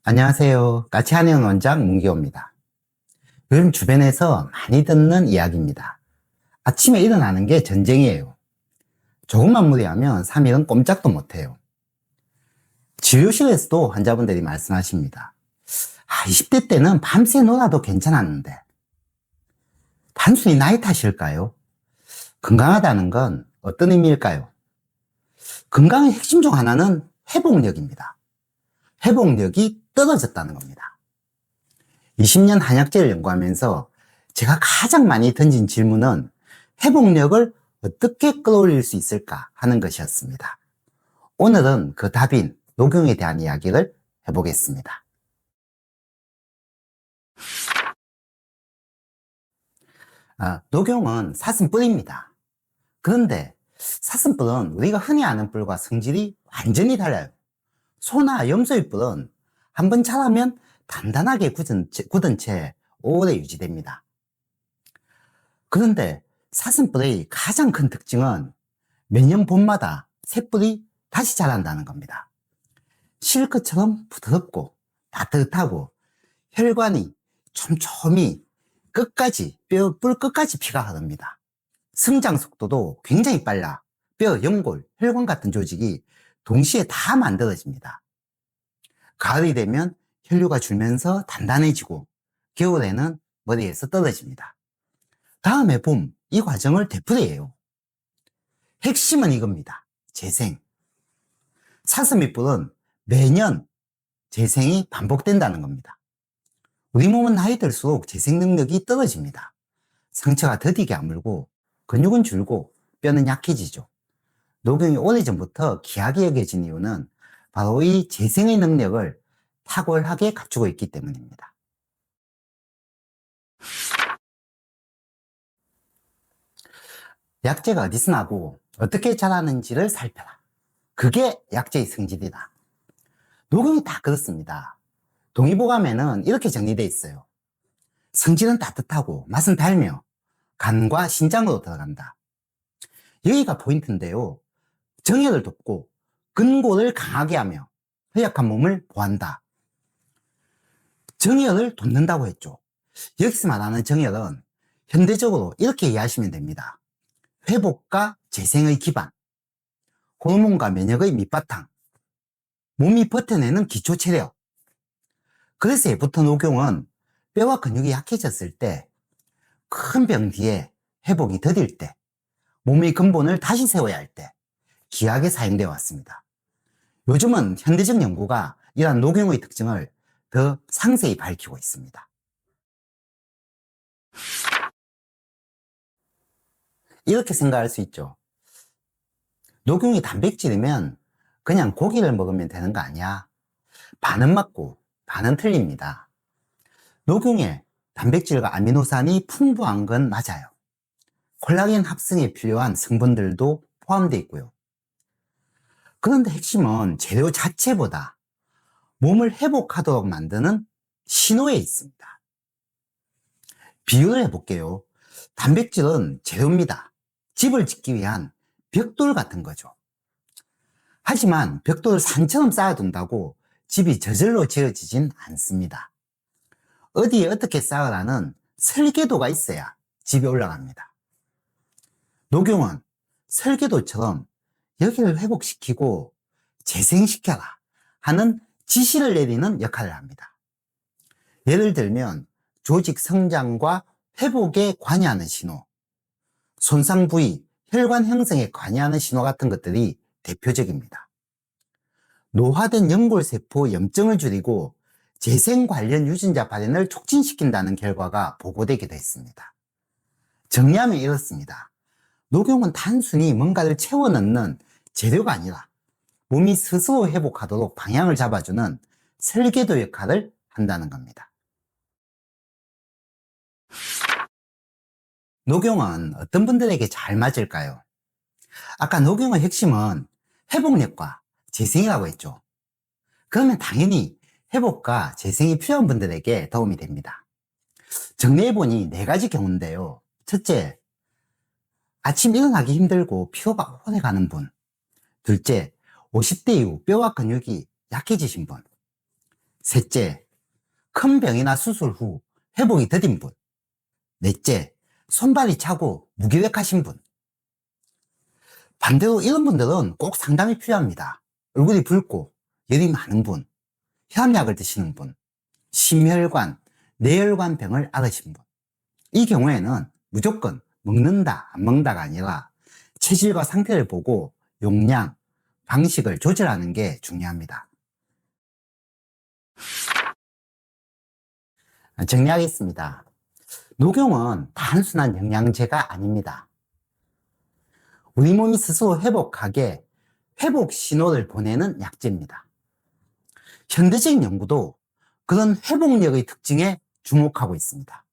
안녕하세요. 같이 하는 원장 문기호입니다. 요즘 주변에서 많이 듣는 이야기입니다. 아침에 일어나는 게 전쟁이에요. 조금만 무리하면 3일은 꼼짝도 못해요. 진료실에서도 환자분들이 말씀하십니다. 20대 때는 밤새 놀아도 괜찮았는데 단순히 나이 탓일까요? 건강하다는 건 어떤 의미일까요? 건강의 핵심 중 하나는 회복력입니다. 회복력이 떨어졌다는 겁니다. 20년 한약재를 연구하면서 제가 가장 많이 던진 질문은 회복력을 어떻게 끌어올릴 수 있을까 하는 것이었습니다. 오늘은 그 답인 녹용에 대한 이야기를 해보겠습니다. 녹용은 사슴뿔입니다. 그런데 사슴뿔은 우리가 흔히 아는 뿔과 성질이 완전히 달라요. 소나 염소의 뿔은 한번 자라면 단단하게 굳은 채 오래 유지됩니다. 그런데 사슴뿔의 가장 큰 특징은 매년 봄마다 새뿔이 다시 자란다는 겁니다. 실크처럼 부드럽고 따뜻하고 혈관이 촘촘히 뿔 끝까지 피가 흐릅니다. 성장 속도도 굉장히 빨라 뼈, 연골, 혈관 같은 조직이 동시에 다 만들어집니다. 가을이 되면 혈류가 줄면서 단단해지고 겨울에는 머리에서 떨어집니다. 다음에 봄, 이 과정을 되풀이해요. 핵심은 이겁니다. 재생. 사슴이뿔은 매년 재생이 반복된다는 겁니다. 우리 몸은 나이 들수록 재생 능력이 떨어집니다. 상처가 더디게 아물고 근육은 줄고 뼈는 약해지죠. 녹용이 오래전부터 귀하게 여겨진 이유는 바로 이 재생의 능력을 탁월하게 갖추고 있기 때문입니다. 약재가 어디서 나고 어떻게 자라는지를 살펴라. 그게 약재의 성질이다. 녹용이 다 그렇습니다. 동의보감에는 이렇게 정리되어 있어요. 성질은 따뜻하고 맛은 달며 간과 신장으로 들어간다. 여기가 포인트인데요. 정혈을 돕고 근골을 강하게 하며 허약한 몸을 보한다. 정혈을 돕는다고 했죠. 여기서 말하는 정혈은 현대적으로 이렇게 이해하시면 됩니다. 회복과 재생의 기반, 호르몬과 면역의 밑바탕, 몸이 버텨내는 기초 체력. 그래서 예부터 녹용은 뼈와 근육이 약해졌을 때, 큰 병 뒤에 회복이 더딜 때, 몸의 근본을 다시 세워야 할 때 귀하게 사용되어 왔습니다. 요즘은 현대적 연구가 이러한 녹용의 특징을 더 상세히 밝히고 있습니다. 이렇게 생각할 수 있죠. 녹용이 단백질이면 그냥 고기를 먹으면 되는 거 아니야? 반은 맞고 반은 틀립니다. 녹용에 단백질과 아미노산이 풍부한 건 맞아요. 콜라겐 합성에 필요한 성분들도 포함되어 있고요. 그런데 핵심은 재료 자체보다 몸을 회복하도록 만드는 신호에 있습니다. 비유를 해볼게요. 단백질은 재료입니다. 집을 짓기 위한 벽돌 같은 거죠. 하지만 벽돌을 산처럼 쌓아둔다고 집이 저절로 지어지진 않습니다. 어디에 어떻게 쌓으라는 설계도가 있어야 집이 올라갑니다. 녹용은 설계도처럼 여기를 회복시키고 재생시켜라 하는 지시를 내리는 역할을 합니다. 예를 들면 조직 성장과 회복에 관여하는 신호, 손상 부위, 혈관 형성에 관여하는 신호 같은 것들이 대표적입니다. 노화된 연골세포 염증을 줄이고 재생 관련 유전자 발현을 촉진시킨다는 결과가 보고되기도 했습니다. 정리하면 이렇습니다. 녹용은 단순히 뭔가를 채워 넣는 재료가 아니라 몸이 스스로 회복하도록 방향을 잡아주는 설계도 역할을 한다는 겁니다. 녹용은 어떤 분들에게 잘 맞을까요? 아까 녹용의 핵심은 회복력과 재생이라고 했죠. 그러면 당연히 회복과 재생이 필요한 분들에게 도움이 됩니다. 정리해보니 4가지 경우인데요. 첫째, 아침 일어나기 힘들고 피로가 오래 가는 분. 둘째, 50대 이후 뼈와 근육이 약해지신 분. 셋째, 큰 병이나 수술 후 회복이 더딘 분. 넷째, 손발이 차고 무기력하신 분. 반대로 이런 분들은 꼭 상담이 필요합니다. 얼굴이 붉고 열이 많은 분, 혈압약을 드시는 분, 심혈관, 뇌혈관 병을 앓으신 분. 이 경우에는 무조건 먹는다, 안 먹는다가 아니라 체질과 상태를 보고 용량, 방식을 조절하는 게 중요합니다. 정리하겠습니다. 녹용은 단순한 영양제가 아닙니다. 우리 몸이 스스로 회복하게 회복 신호를 보내는 약제입니다. 현대적인 연구도 그런 회복력의 특징에 주목하고 있습니다.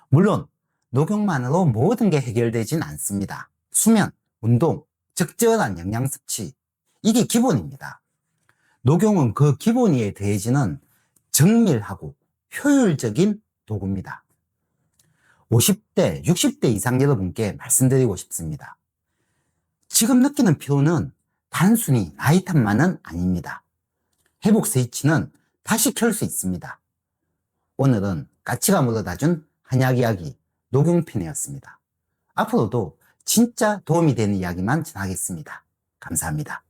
물론 녹용만으로 모든 게 해결되진 않습니다. 수면, 운동, 적절한 영양 섭취, 이게 기본입니다. 녹용은 그 기본 위에 더해지는 정밀하고 효율적인 도구입니다. 50대, 60대 이상 여러분께 말씀드리고 싶습니다. 지금 느끼는 피로는 단순히 나이 탓만은 아닙니다. 회복 스위치는 다시 켤 수 있습니다. 오늘은 까치가 물어다준 한약 이야기 녹용편이었습니다. 앞으로도 진짜 도움이 되는 이야기만 전하겠습니다. 감사합니다.